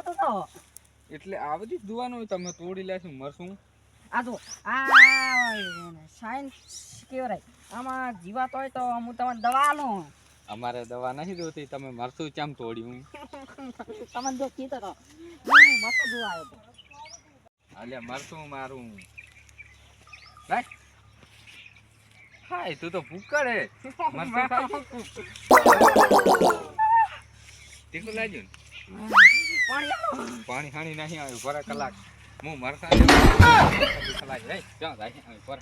જોતો તો એટલે આ બધી દુવાનું હોય તમે તોડી લેશું મરશું. આ જો આ સાયન્સ કેવરાય આમાં જીવાત હોય તો હું તમને દવા આલું. અમારે દવા નથી જોતી, તમે મરશું કેમ તોડ્યું? તમને જો કીધો તો હું મસ્ત જોવા આવ્યો તો. અલ્યા મરશું મારું ભાઈ. હાય તું તો ભૂકડ હે. મરશું ખાય તીખું લાગ્યું ને? પાણી હાણી નહીં આવ્યું પર કલાક હું મરસા કલાક રે ક્યાં જાય આવી પર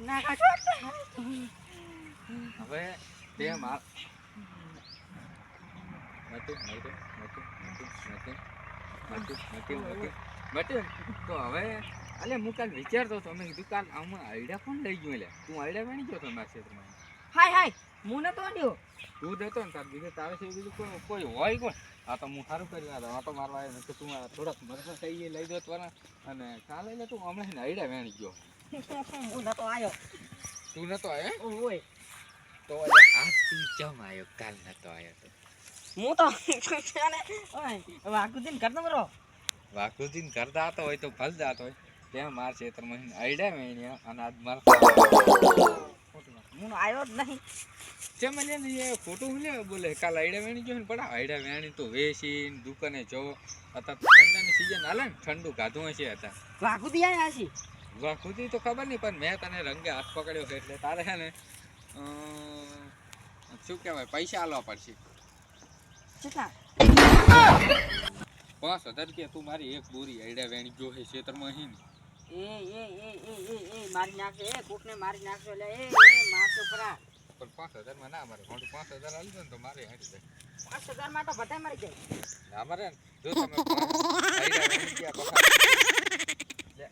હવે તે માર મટું તો હવે અલે હું કાલ વિચારતો હતો અમે કીધું કાલ આમાં આઈડિયા કોણ લઈ ગયું? એટલે તું આઈડિયા વેણી ગયો તો મારા ક્ષેત્રમાં? હાય હાય હું નતો આડ્યો. તું દેતો ને તાર બીજું તારે છે બીજું કોઈ હોય કોણ? આ તો હું સારું કર્યું આ તો મારવા આવ્યો તો તું થોડાક મરસા થઈ લઈ દો તો અને કાલે એટલે તું હમણાં આઈડિયા વેણી ગયો. હું નતો આવ્યો. તું નતો આવ્યો? ઓય તો આજ તું ચમ આવ્યો? કાલ નતો આવ્યો તો હું તો ઓય વાકુદીન કરતો બરો વાકુદીન કરતા હતો હોય તો ફલ જાતો હોય ત્યાં માર ક્ષેત્રમાં આઈડિયા વેણ્યા અને આજ માર હું આવ્યો જ નહીં. ચમ મને એ ખોટું લે બોલે કાલ આઈડિયા વેણી ગયો ને પડા આઈડિયા વેણી તો વેચીને દુકાને જો અત્યારે ઠંડાની સિઝન હાલે ને ઠંડુ ગાધું હશે હતા વાકુદી આયા છે. વાકુદી તો ખબર નહીં પણ મેં તને રંગે હાથ પકડ્યો છે એટલે તારે છે ને શું કહેવાય પૈસા આલવા પડશે. કેટલા? 5000 રૂપિયા તું મારી એક બોરી આઈડિયા વેણી ગયો છે ક્ષેત્રમાં અહીં એ મારી નાખજો એ કોકને મારી નાખજો લે એ મારજો પરા. પણ 5000 માં ના મારે મોટું 5000 આલી દો ને તો મારે હારી જાય. 5000 માં તો બધાય મરી જાય. ના મારે જો તમે આઈડિયા વેણી ગયા પકડ લે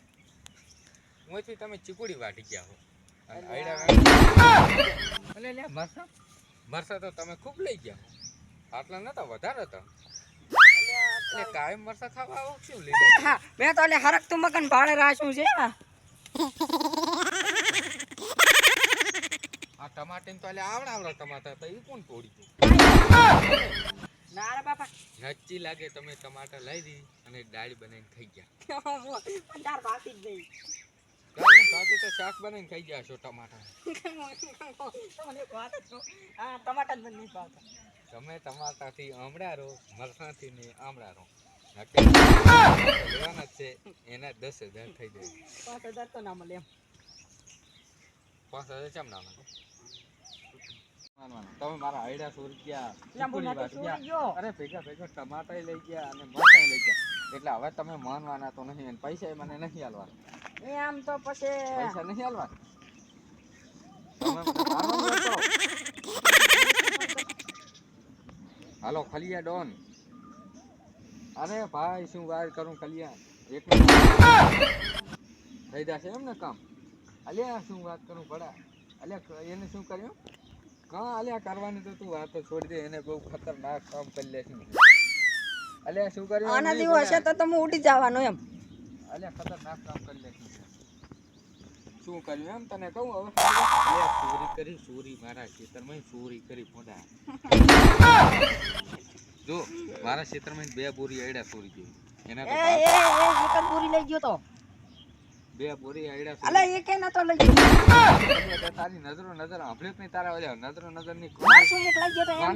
મોથી તમે ચીકુડી વાટી ગયા હો અને આઈડિયા વેણી લે મરસા મરસા તો તમે ખૂબ લઈ ગયા આટલા નતા વધારે હતા એટલે કાયમ મરસા ખાવા આવો શું લઈ લે? હા મેં તો એટલે હરક તું મગન ભાડે રાખ્યું છે. આ ટમાટીન તો એટલે આવડા ટમાટા તો એ કોણ તોડી ગયું? ના રે બાપા નચ્ચી લાગે તમે ટમાટા લઈ દી અને દાળ બનાવીને ખાઈ ગયા. ચાર બાકી જ નહીં. દાળને ખાતી તો શાક બનાવીને ખાઈ ગયા છો ટમાટા. તમને એક વાત જ કહું, આ ટમાટા જ મને નહીં ભાવતા. તમે ટમાટાથી આમળા રહો મરસાથી ને આમળા રહો લેવાના છે એના 10000 થઈ જાય. 5000 તો ના મળે એમ. 5000 ચમ ના મળે? તમે મારા આઈડિયા ચોરી ગયા, લાંબુ નાટક ચોરી ગયો. અરે ભેગા ટમાટા લઈ ગયા અને મરચાં લઈ ગયા એટલે હવે તમે માનવાના તો નહીં અને પૈસા મને નહીં આલવાના. એ આમ તો પછી પૈસા નહીં આલવાના. તમે મને મારવાનું હતો. હાલો ખલિયા ડોન. અરે ભાઈ શું વાર કરું ખલિયા એક થઈ જશે એમ ને કામ. અલ્યા શું વાત કરું પડા અલ્યા એને શું કર્યું કાં અલ્યા કરવાની તો તું વાત તો છોડી દે એને બહુ ખતરનાક કામ કરી લે છે. અલ્યા શું કર્યું આના જેવું હશે તો હું ઉડી જવાનો એમ. અલ્યા ખતરનાક કામ કરી લે છે. શું કર્યું એમ તને કહું હવે ચોરી કરી ચોરી મારા ખેતરમાં ચોરી કરી પોડા જો મારા ક્ષેત્રમાં 2 બોરી આઈડા ચોરી ગઈ એના તો એક જ બોરી લઈ ગયો તો 2 બોરી આઈડા અલા એક એ નતો લઈ ગયો. તારી નજરો નજર સાંભળ્યો કે નહીં તારા નજરો નજર ની માર શું એક લઈ ગયો તો એમ